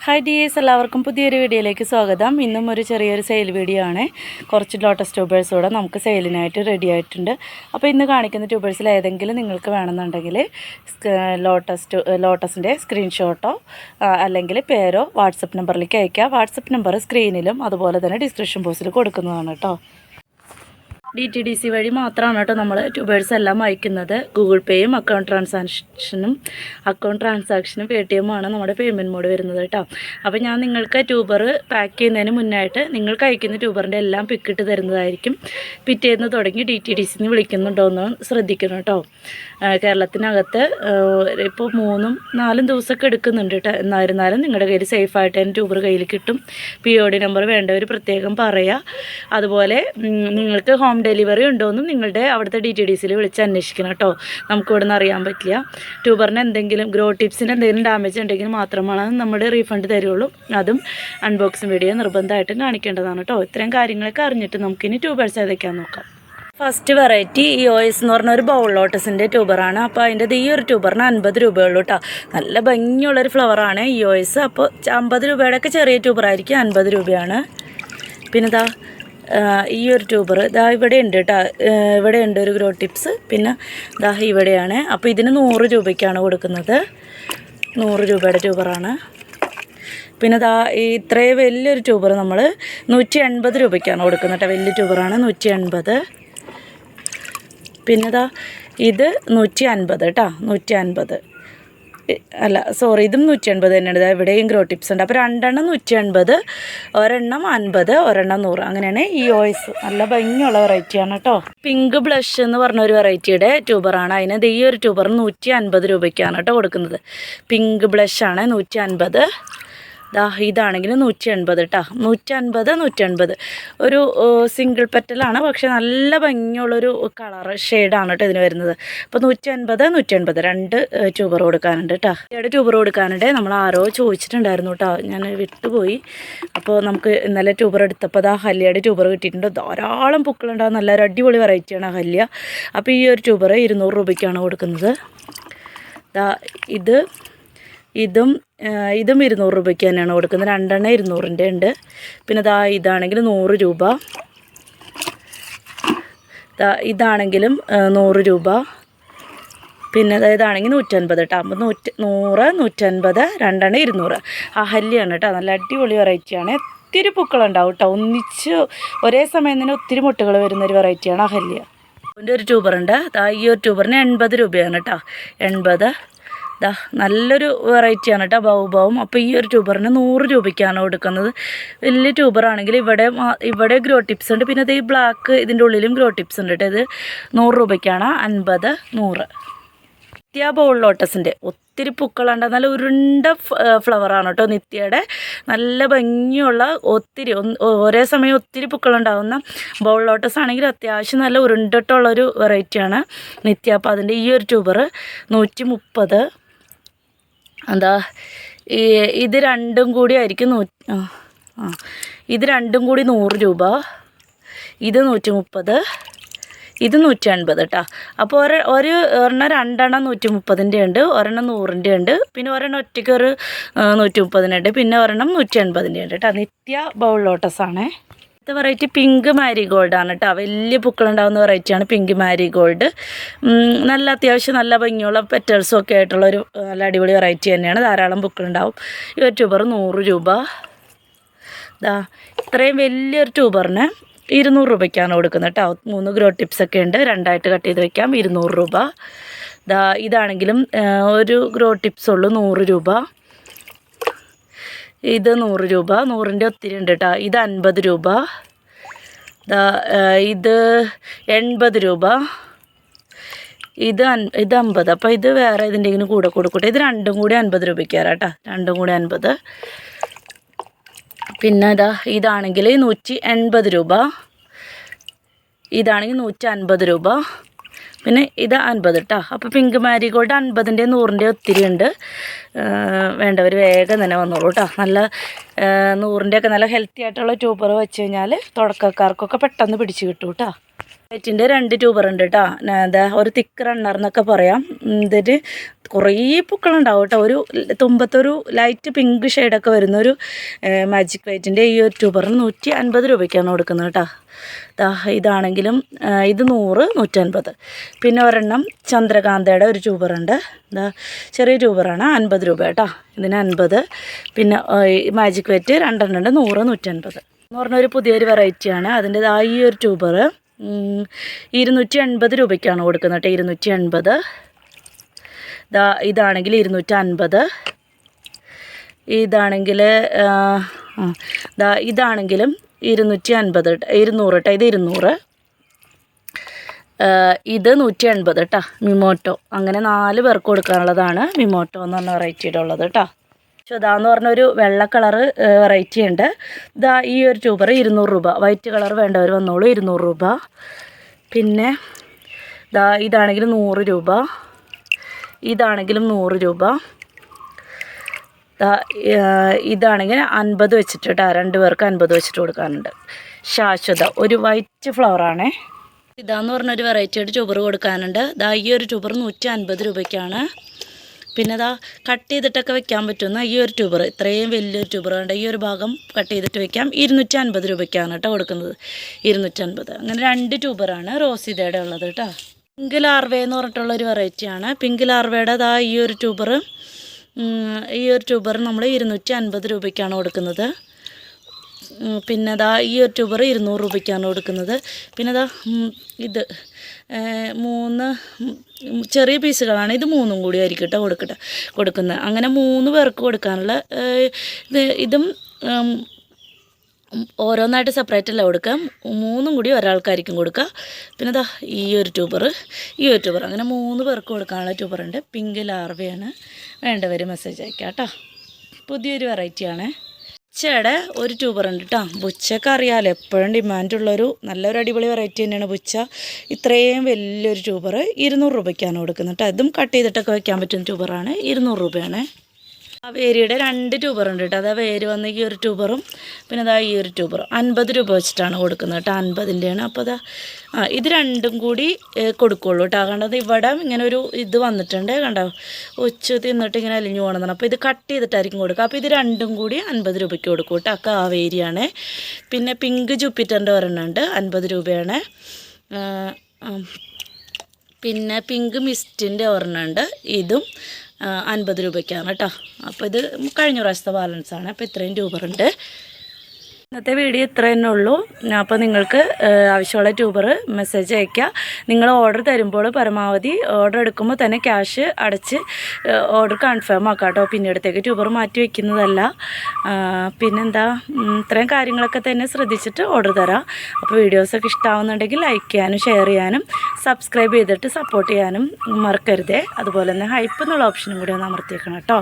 Hi dears, എല്ലാവർക്കും പുതിയൊരു വീഡിയോയിലേക്ക് സ്വാഗതം. ഇന്നും ഒരു ചെറിയൊരു സെയിൽ വീഡിയോ ആണ്. കുറച്ച് ലോട്ടസ് ട്യൂബേഴ്സ് കൂടെ നമുക്ക് സെയിലിനായിട്ട് റെഡി ആയിട്ടുണ്ട്. അപ്പോൾ ഇന്ന് കാണിക്കുന്ന ട്യൂബേഴ്സിൽ ഏതെങ്കിലും നിങ്ങൾക്ക് വേണമെന്നുണ്ടെങ്കിൽ ലോട്ടസിൻ്റെ സ്ക്രീൻഷോട്ടോ അല്ലെങ്കിൽ പേരോ വാട്സപ്പ് നമ്പറിലേക്ക് അയയ്ക്കുക. വാട്സപ്പ് നമ്പർ സ്ക്രീനിലും അതുപോലെ തന്നെ ഡിസ്ക്രിപ്ഷൻ ബോക്സിൽ കൊടുക്കുന്നതാണ് കേട്ടോ. DTDC വഴി മാത്രമാണ് കേട്ടോ നമ്മൾ ട്യൂബേഴ്സ് എല്ലാം അയക്കുന്നത്. ഗൂഗിൾ പേയും അക്കൗണ്ട് ട്രാൻസാക്ഷനും പേടിഎമ്മുമാണ് നമ്മുടെ പേയ്മെൻറ്റ് മോഡ് വരുന്നത് കേട്ടോ. അപ്പോൾ ഞാൻ നിങ്ങൾക്ക് ട്യൂബർ പാക്ക് ചെയ്യുന്നതിന് മുന്നായിട്ട് നിങ്ങൾക്ക് അയക്കുന്ന ട്യൂബറിൻ്റെ എല്ലാം പിക്കിട്ട് തരുന്നതായിരിക്കും. പിറ്റേന്ന് തുടങ്ങി DTDCന്ന് വിളിക്കുന്നുണ്ടോ എന്ന് ശ്രദ്ധിക്കണം കേട്ടോ. കേരളത്തിനകത്ത് ഇപ്പോൾ 3-4 ദിവസമൊക്കെ എടുക്കുന്നുണ്ട് കേട്ടോ. എന്നായിരുന്നാലും നിങ്ങളുടെ കയ്യിൽ സേഫായിട്ട് തന്നെ ട്യൂബർ കയ്യിൽ കിട്ടും. POD നമ്പർ വേണ്ടവർ പ്രത്യേകം പറയുക. അതുപോലെ നിങ്ങൾക്ക് ഹോം ഡെലിവറി ഉണ്ടോയെന്നും നിങ്ങളുടെ അവിടുത്തെ DTDCയിൽ വിളിച്ച് അന്വേഷിക്കണം കേട്ടോ. നമുക്ക് ഇവിടെ നിന്ന് അറിയാൻ പറ്റില്ല. ട്യൂബറിന് എന്തെങ്കിലും ഗ്രോ ടിപ്സിന് എന്തെങ്കിലും ഡാമേജ് ഉണ്ടെങ്കിൽ മാത്രമാണ് നമ്മൾ റീഫണ്ട് തരുള്ളൂ. അതും അൺബോക്സിങ് വീഡിയോ നിർബന്ധമായിട്ടും കാണിക്കേണ്ടതാണ് കേട്ടോ. ഇത്രയും കാര്യങ്ങളൊക്കെ അറിഞ്ഞിട്ട് നമുക്കിനി ട്യൂബേഴ്സ് ഏതൊക്കെയാണെന്ന് നോക്കാം. ഫസ്റ്റ് വെറൈറ്റി EOS എന്ന് പറഞ്ഞ ഒരു ബൗൾ ലോട്ടസിൻ്റെ ട്യൂബറാണ്. അപ്പോൾ അതിൻ്റെ ഈ ഒരു ട്യൂബറിന് 50 രൂപയുള്ളൂ കേട്ടോ. നല്ല ഭംഗിയുള്ളൊരു ഫ്ലവറാണ് EOS. അപ്പോൾ 50 രൂപയുടെയൊക്കെ ചെറിയ ട്യൂബറായിരിക്കും, 50 രൂപയാണ്. പിന്നെ ഈ ഒരു ട്യൂബർ ഇവിടെ ഉണ്ട് കേട്ടോ. ഇവിടെ ഉണ്ട് ഒരു ഗ്രോ ടിപ്സ്. പിന്നെ ഇവിടെയാണ്. അപ്പോൾ ഇതിന് 100 രൂപയ്ക്കാണ് കൊടുക്കുന്നത്. 100 രൂപയുടെ ട്യൂബറാണ്. പിന്നെ ഇത്രയും വലിയൊരു ട്യൂബർ നമ്മൾ 180 രൂപയ്ക്കാണ് കൊടുക്കുന്നത് കേട്ടോ. വലിയ ട്യൂബറാണ് 180. പിന്നെ ഇത് 150 കേട്ടോ. 150 അല്ല, സോറി, ഇതും 180 തന്നെയാണ്. ഇവിടെയും ഗ്രോ ടിപ്സ് ഉണ്ട്. അപ്പോൾ 2 എണ്ണം 180, ഒരെണ്ണം 50, ഒരെണ്ണം 100. അങ്ങനെയാണ് EOS. നല്ല ഭംഗിയുള്ള വെറൈറ്റിയാണ് കേട്ടോ. പിങ്ക് ബ്ലഷ് എന്ന് പറഞ്ഞ ഒരു വെറൈറ്റിയുടെ ട്യൂബറാണ്. അതിന് ഈ ഒരു ട്യൂബറിന് 150 രൂപയ്ക്കാണ് കേട്ടോ കൊടുക്കുന്നത്. പിങ്ക് ബ്ലഷാണ് 150. ഇതാണെങ്കിൽ 180 കേട്ടോ. 150 ഒരു സിംഗിൾ പെറ്റലാണ്, പക്ഷെ നല്ല ഭംഗിയുള്ളൊരു കളർ ഷെയ്ഡാണ് കേട്ടോ ഇതിന് വരുന്നത്. അപ്പോൾ 150 2 ട്യൂബർ കൊടുക്കാനുണ്ട് കേട്ടോ. 2 ട്യൂബർ കൊടുക്കാനുണ്ട്. നമ്മൾ ആരോ ചോദിച്ചിട്ടുണ്ടായിരുന്നു കേട്ടോ, ഞാൻ വിട്ടുപോയി. അപ്പോൾ നമുക്ക് ഇന്നലെ ട്യൂബർ എടുത്തപ്പോൾ ഹല്യയുടെ ട്യൂബർ കിട്ടിയിട്ടുണ്ട്. ധാരാളം പൂക്കളുണ്ടാകും. നല്ലൊരു അടിപൊളി വെറൈറ്റിയാണ് ഹല്യ. അപ്പോൾ ഈ ഒരു ട്യൂബർ 200 രൂപയ്ക്കാണ് കൊടുക്കുന്നത്. ഇതും 200 രൂപയ്ക്ക് തന്നെയാണ് കൊടുക്കുന്നത്. 2 എണ്ണം 200ൻ്റെ ഉണ്ട്. പിന്നെ ഇതാണെങ്കിൽ 100 രൂപ. ഇതാണെങ്കിലും 100 രൂപ. പിന്നെ ഇതാണെങ്കിൽ 150 കേട്ടോ. അപ്പോൾ 100, 150, 2 എണ്ണം 200. ഹല്യാണ് കേട്ടോ. നല്ല അടിപൊളി വെറൈറ്റിയാണ്. ഒത്തിരി പൂക്കളുണ്ടാവും കേട്ടോ. ഒന്നിച്ച് ഒരേ സമയം തന്നെ ഒത്തിരി മുട്ടുകൾ വരുന്നൊരു വെറൈറ്റിയാണ് ഹല്യ. അതിൻ്റെ ഒരു ട്യൂബറുണ്ട്. ഈ ഒരു ട്യൂബറിന് 80 രൂപയാണ് കേട്ടോ. 80. നല്ലൊരു വെറൈറ്റിയാണ് കേട്ടോ, ബൗബാവും. അപ്പോൾ ഈ ഒരു ട്യൂബറിന് 100 രൂപയ്ക്കാണ് കൊടുക്കുന്നത്. വലിയ ട്യൂബറാണെങ്കിൽ ഇവിടെ ഗ്രോ ടിപ്സ് ഉണ്ട്. പിന്നെ ഈ ബ്ലാക്ക് ഇതിൻ്റെ ഉള്ളിലും ഗ്രോ ടിപ്സ് ഉണ്ട് കേട്ടോ. ഇത് 100 രൂപയ്ക്കാണ്. 50, 100. നിത്യ ബൗൾ ലോട്ടസിൻ്റെ ഒത്തിരി പൂക്കളുണ്ട്. നല്ല ഉരുണ്ട ഫ്ലവറാണ് കേട്ടോ നിത്യയുടെ. നല്ല ഭംഗിയുള്ള ഒത്തിരി ഒരേ സമയം ഒത്തിരി പൂക്കളുണ്ടാകുന്ന ബൗൾ ലോട്ടസ് ആണെങ്കിൽ അത്യാവശ്യം നല്ല ഉരുണ്ടിട്ടുള്ളൊരു വെറൈറ്റിയാണ് നിത്യ. അപ്പോൾ അതിൻ്റെ ഈ ഒരു ട്യൂബർ 130. ഇത് രണ്ടും കൂടി ആയിരിക്കും ഇത് രണ്ടും കൂടി 100 രൂപ. ഇത് 130, ഇത് 180 കേട്ടോ. അപ്പോൾ ഒരെണ്ണം 2 എണ്ണം 130ൻ്റെ ഉണ്ട്, ഒരെണ്ണം 100ൻ്റെ ഉണ്ട്, പിന്നെ ഒരെണ്ണം ഒറ്റയ്ക്ക് ഒരു 130ൻ്റെ ഉണ്ട്, പിന്നെ ഒരെണ്ണം 180ൻ്റെ ഉണ്ട് കേട്ടോ. നിത്യ ബൗൾ ലോട്ടസാണ്. അടുത്ത വെറൈറ്റി പിങ്ക് മാരിഗോൾഡാണ് കേട്ടോ. വലിയ പൂക്കളുണ്ടാകുന്ന വെറൈറ്റിയാണ് പിങ്ക് മാരിഗോൾഡ്. നല്ല അത്യാവശ്യം നല്ല ഭംഗിയുള്ള പെറ്റൽസും ഒക്കെ ആയിട്ടുള്ളൊരു നല്ല അടിപൊളി വെറൈറ്റി തന്നെയാണ്. ധാരാളം പൂക്കളുണ്ടാവും. ഈ ഒരു ട്യൂബർ 100 രൂപ. ഇത്രയും വലിയൊരു ട്യൂബറിന് 200 രൂപയ്ക്കാണ് കൊടുക്കുന്നത് കേട്ടോ. 3 ഗ്രോ ടിപ്സൊക്കെ ഉണ്ട്. 2 ആയിട്ട് കട്ട് ചെയ്ത് വയ്ക്കാം. 200 രൂപ. ഇതാണെങ്കിലും ഒരു ഗ്രോ ടിപ്സ് ഉള്ളൂ. 100 രൂപ. ഇത് 100 രൂപ. 100ൻ്റെ ഒത്തിരി ഉണ്ട് കേട്ടോ. ഇത് 50 രൂപ. ഇത് 80 രൂപ. ഇത് 50. അപ്പോൾ ഇത് വേറെ ഇതിൻ്റെ കൂടെ കൊടുക്കട്ടെ. ഇത് രണ്ടും കൂടി 50 രൂപയ്ക്കാണ് കേട്ടോ. രണ്ടും കൂടി 50. പിന്നെ ഇതാണെങ്കിൽ 180 രൂപ. ഇതാണെങ്കിൽ 150 രൂപ. പിന്നെ ഇത് 50 കേട്ടോ. അപ്പോൾ പിങ്ക് മാരിഗോൾഡ് 50ൻ്റെ 100ൻ്റെ ഒത്തിരി ഉണ്ട്. വേണ്ടവർ വേഗം തന്നെ വന്നോളൂ കേട്ടോ. നല്ല 100-ൻ്റെയൊക്കെ നല്ല ഹെൽത്തി ആയിട്ടുള്ള ട്യൂബർ വെച്ച് കഴിഞ്ഞാൽ തുടക്കക്കാർക്കൊക്കെ പെട്ടെന്ന് പിടിച്ച് കിട്ടും കേട്ടോ. ലൈറ്റിൻ്റെ 2 ട്യൂബർ ഉണ്ട് കേട്ടോ. എന്താ ഒരു തിക്ക് റണ്ണർ എന്നൊക്കെ പറയാം. ഇതിന് കുറേ പൂക്കളുണ്ടാവും കേട്ടോ. ഒരു തുമ്പത്തൊരു ലൈറ്റ് പിങ്ക് ഷെയ്ഡൊക്കെ വരുന്നൊരു മാജിക് വൈറ്റിൻ്റെ ഈ ഒരു ട്യൂബറിന് 150 രൂപയ്ക്കാണ് കൊടുക്കുന്നത് കേട്ടോ. ഇതാണെങ്കിലും ഇത് 100, 150. പിന്നെ ഒരെണ്ണം ചന്ദ്രകാന്തയുടെ ഒരു ട്യൂബറുണ്ട്. ചെറിയ ട്യൂബറാണ്, 50 രൂപ കേട്ടോ. ഇതിന് 50. പിന്നെ മാജിക് വൈറ്റ് 2 ഉണ്ട്, 100, 150 എന്ന് പറഞ്ഞൊരു പുതിയൊരു വെറൈറ്റിയാണ്. അതിൻ്റെ ഈ ഒരു ട്യൂബർ 280 രൂപയ്ക്കാണ് കൊടുക്കുന്നത് കേട്ടോ. 280. ഇതാണെങ്കിൽ 250. ഇതാണെങ്കിൽ ഇതാണെങ്കിലും 250 200 കേട്ടോ. ഇത് 200. ഇത് 180 കേട്ടോ. മിമോട്ടോ. അങ്ങനെ 4 പേർക്ക് കൊടുക്കാനുള്ളതാണ് മിമോട്ടോ എന്ന് പറഞ്ഞ വെറൈറ്റിയുടെ ഉള്ളത് കേട്ടോ. എന്ന് പറഞ്ഞൊരു വെള്ള കളറ് വെറൈറ്റി ഉണ്ട്. ഈ ഒരു ട്യൂബർ 200 രൂപ. വൈറ്റ് കളർ വേണ്ടവർ വന്നോളൂ, 200 രൂപ. പിന്നെ ഇതാണെങ്കിലും 100 രൂപ. ഇതാണെങ്കിലും 100 രൂപ. ഇതാണെങ്കിൽ 50 വെച്ചിട്ട് കേട്ടോ. 2 പേർക്ക് 50 വെച്ചിട്ട് കൊടുക്കാനുണ്ട്. ശാശ്വത ഒരു വൈറ്റ് ഫ്ലവറാണേ. ഇതാന്ന് പറഞ്ഞൊരു വെറൈറ്റിയുടെ ട്യൂബർ കൊടുക്കാനുണ്ട്. ഈ ഒരു ട്യൂബർ 150 രൂപയ്ക്കാണ്. പിന്നെ കട്ട് ചെയ്തിട്ടൊക്കെ വെക്കാൻ പറ്റുന്ന ഈ ഒരു ട്യൂബർ, ഇത്രയും വലിയൊരു ട്യൂബർ വേണ്ട. ഈ ഒരു ഭാഗം കട്ട് ചെയ്തിട്ട് വെക്കാം. 250 രൂപയ്ക്കാണ് കേട്ടോ കൊടുക്കുന്നത്. 250. അങ്ങനെ 2 ട്യൂബറാണ് റോസിതയുടെ ഉള്ളത് കേട്ടോ. പിങ്ക് ലാർവേ എന്ന് പറഞ്ഞിട്ടുള്ളൊരു വെറൈറ്റിയാണ്. പിങ്ക് ലാർവയുടെ ഈ ഒരു ട്യൂബർ നമ്മൾ 250 രൂപയ്ക്കാണ് കൊടുക്കുന്നത്. പിന്നെ ഈ ഒരു ട്യൂബർ 200 രൂപയ്ക്കാണ് കൊടുക്കുന്നത്. പിന്നെ ഇത് 3 ചെറിയ പീസുകളാണ്. ഇത് 3 കൂടി ആയിരിക്കും കേട്ടോ കൊടുക്കുന്നത്. അങ്ങനെ 3 പേർക്ക് കൊടുക്കാനുള്ള ഇതും ഓരോന്നായിട്ട് സെപ്പറേറ്റ് അല്ല കൊടുക്കാം. 3 കൂടി ഒരാൾക്കായിരിക്കും കൊടുക്കുക. പിന്നെ ഈ ഒരു ട്യൂബർ അങ്ങനെ 3 പേർക്ക് കൊടുക്കാനുള്ള ട്യൂബറുണ്ട്. പിങ്ക് ലാർവയാണ്. വേണ്ടവർ മെസ്സേജ് അയക്കാം കേട്ടോ. പുതിയൊരു വെറൈറ്റിയാണ്. ബുച്ചയുടെ ഒരു ട്യൂബർ ഉണ്ട് കേട്ടോ. ബുച്ചയൊക്കെ അറിയാമല്ലോ, എപ്പോഴും ഡിമാൻഡുള്ളൊരു നല്ലൊരു അടിപൊളി വെറൈറ്റി തന്നെയാണ് ബുച്ച. ഇത്രയും വലിയൊരു ട്യൂബർ 200 രൂപയ്ക്കാണ് കൊടുക്കുന്നത് കേട്ടോ. ഇതും കട്ട് ചെയ്തിട്ടൊക്കെ വയ്ക്കാൻ പറ്റുന്ന ട്യൂബറാണ്. 200 രൂപയാണ്. വേരിയുടെ 2 ട്യൂബർ ഉണ്ട് കേട്ടോ. വേര് വന്ന ഈ ഒരു ട്യൂബറും പിന്നെ ഈ ഒരു ട്യൂബറും 50 രൂപ വെച്ചിട്ടാണ് കൊടുക്കുന്നത് കേട്ടോ. 50-ൻ്റെയാണ്. അപ്പോൾ ഇത് 2ഉം കൂടി കൊടുക്കുള്ളൂ കേട്ടോ. കണ്ടത് ഇവിടെ ഇങ്ങനെ ഒരു ഇത് വന്നിട്ടുണ്ട് കണ്ടോ. ഉച്ച തിന്നിട്ട് ഇങ്ങനെ അലിഞ്ഞു പോകണമെന്നാണ്. അപ്പോൾ ഇത് കട്ട് ചെയ്തിട്ടായിരിക്കും കൊടുക്കുക. അപ്പോൾ ഇത് 2ഉം കൂടി 50 രൂപയ്ക്ക് കൊടുക്കും കേട്ടോ. കാവേരിയാണ്. പിന്നെ പിങ്ക് ജൂപ്പിറ്ററിൻ്റെ ഒരെണ്ണമുണ്ട്, 50 രൂപയാണ്. പിന്നെ പിങ്ക് മിസ്റ്റിൻ്റെ ഒരെണ്ണമുണ്ട്, ഇതും 50 രൂപയ്ക്കാണ് കേട്ടോ. അപ്പോൾ ഇത് കഴിഞ്ഞ പ്രാവശ്യത്തെ ബാലൻസാണ്. അപ്പോൾ ഇത്രയും ട്യൂബറുണ്ട്. ഇന്നത്തെ വീഡിയോ ഇത്ര തന്നെ ഉള്ളൂ. അപ്പോൾ നിങ്ങൾക്ക് ആവശ്യമുള്ള ട്യൂബർ മെസ്സേജ് അയയ്ക്കുക. നിങ്ങൾ ഓർഡർ തരുമ്പോൾ പരമാവധി ഓർഡർ എടുക്കുമ്പോൾ തന്നെ ക്യാഷ് അടച്ച് ഓർഡർ കൺഫേം ആക്കാം കേട്ടോ. പിന്നീടത്തേക്ക് ട്യൂബർ മാറ്റി വയ്ക്കുന്നതല്ല. പിന്നെന്താ, ഇത്രയും കാര്യങ്ങളൊക്കെ തന്നെ ശ്രദ്ധിച്ചിട്ട് ഓർഡർ തരാം. അപ്പോൾ വീഡിയോസൊക്കെ ഇഷ്ടമാവുന്നുണ്ടെങ്കിൽ ലൈക്ക് ചെയ്യാനും ഷെയർ ചെയ്യാനും സബ്സ്ക്രൈബ് ചെയ്തിട്ട് സപ്പോർട്ട് ചെയ്യാനും മറക്കരുതേ. അതുപോലെ തന്നെ ഹൈപ്പ് എന്നുള്ള ഓപ്ഷനും കൂടി ഒന്ന് അമർത്തിയേക്കണം കേട്ടോ.